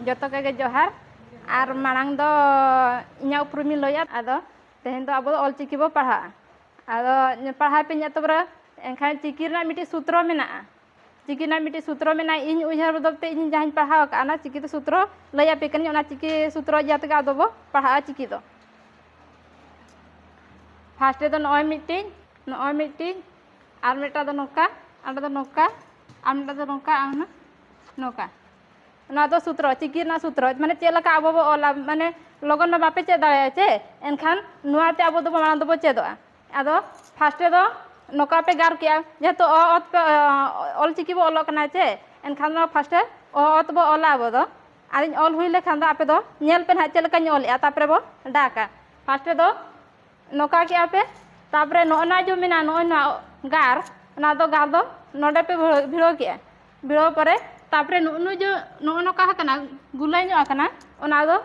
joto kage johar ar marang do inya uprumi loya ado tehen do abo olchiki bo pahা ado pahা pe nya tobra enkhan chiki na miti sutro mena chiki na miti sutro mena इन उइहर बदलते इन जहां पढ़ा काना चिकी तो सूत्र लया पे कनी ओना चिकी सूत्र जात का दबो पढ़ा चिकी दो फास्ट दो नय मिटी आर मेटा दो नोका आंडा दो नोका आंडा दो नोका आना नोका ना दो सूत्र चिकी ना सूत्र माने चेलका आबो बो ओला माने लगन में बापे चे दाया चे एनखान नुआते आबो दो माना दो चेदो आदो फास्ट दो नोका पे गार किया जेतो अत पे ऑल चिकी बो ओलो कना चे एनखान दो फास्ट अत बो ओला आबो दो आरिन ऑल हुई लेखान दो आपे दो नेल पे ना चेलका नी ओलिया तापरे बो डाका फास्ट दो नोका किया पे तापरे नोना जो मिना नोना गार ना दो गार दो नोडे पे भिड़ो किया भिड़ो परे तापरे नु जो नो का कना गुलाई नो कना ओना दो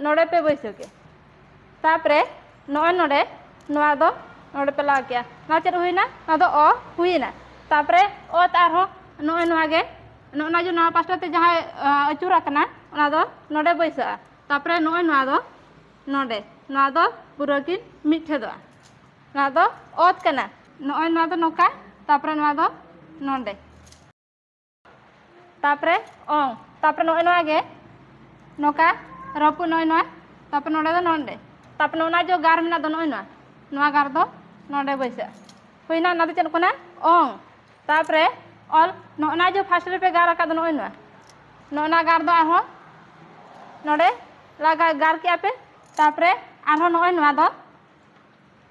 नोडे पे बैसो के तापरे नोडे नोआ दो नोडे पे ला किया ना चेर हुईना ना दो ओ हुईना तापरे ओ तारहो नोआ गे नोना जो नोआ पास्टा ते जहां अचुरा कना ओना दो नोडे बैसो तापरे नोआ दो नोडे नोआ दो पुरो किन मिठे दो ना दो ओत कना नोआ दो नोका तापरे नोआ दो नोडे तापरे ओं तापरे नोआ गे नोका रपु नोआ तापरे नोडे दो नोडे तापरे नोना जो गार मिना दो नोआ गार दो नोडे बैसा हुईना ना दो चेन कोना ओं तापरे ऑल नोना जो फास्ट रे पे गार का दो नोना गार दो आहो नोडे लगा गार किया पे तापरे आहो नोआ दो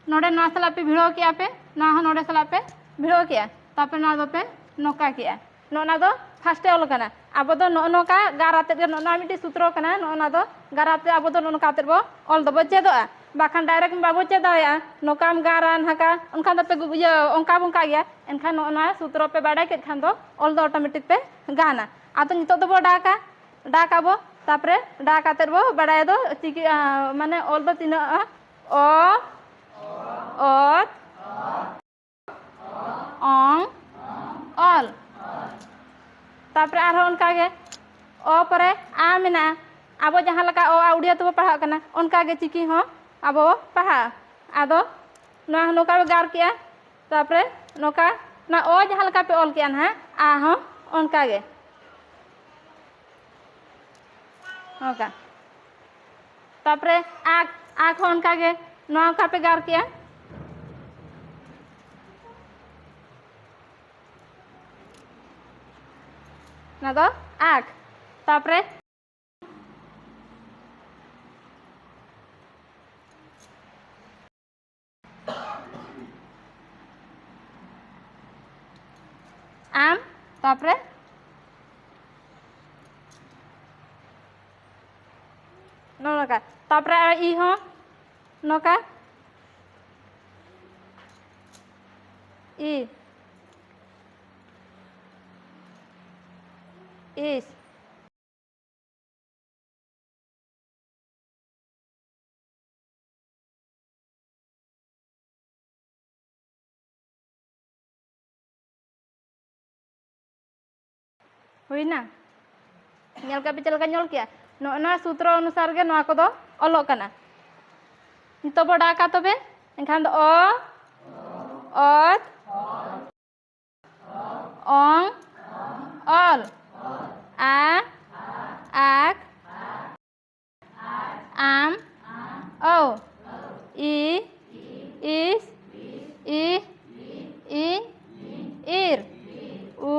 नोडे ना सला पे भिड़ो किया पे ना हो नोडे सला पे भिड़ो किया तापरे ना दो पे नोका किया नोना दो फास्ट ऑल कना अब दो नोका गाराते नोना मिटी सूत्र कना नोना दो गाराते अब दो नोका ते बो ऑल दो बचे दो बाखान डायरेक्ट बाबो चे दाया नोकाम गारान हका उनखान दो पे ये ओंका बुंका गया एनखान नोना सूत्र पे बाडा के खान दो ऑल दो ऑटोमेटिक पे गाना आतो नितो दो बो डाका बो तापरे डाका ते बो बाडा दो चिकी माने ऑल दो तीन ओ ओत ओंग ऑल तापरे आरो उनका गे ओ परे आ मिना आबो जहां लका ओ उड़िया तो पढ़ा कना उनका गे चिकी हो आबो पढ़ा आदो ना नोका गार किया तापरे नोका ना ओ जहां लका पे ऑल किया ना आ हो उनका गे ओका तापरे आख हो उनका गे ना का पे गार किया ना दो आख तापरे आम तापरे नोका तापरे ई हो नोका ई इस हुई ना नेल का पिचल का ñol किया नोना सूत्र अनुसार गे नोआ को दो ओलो कना नितो बडा का तबे एनखान दो ओ ओत ओंग ऑल आ आक आम ओ ई इस ई ईर उ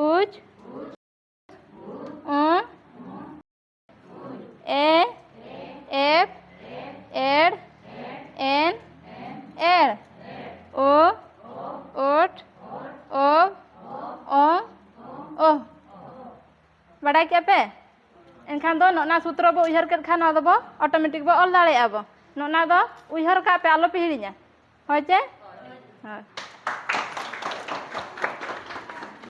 उज ए एफ एड एन एर ओ ओट ओ ओ बड़ा क्या पे एनखान दो नोना सूत्र बो उहर के खान दो बो ऑटोमेटिक बो ऑल दाड़े आबो नोना दो उहर का पे आलो पे हिड़िया होय चे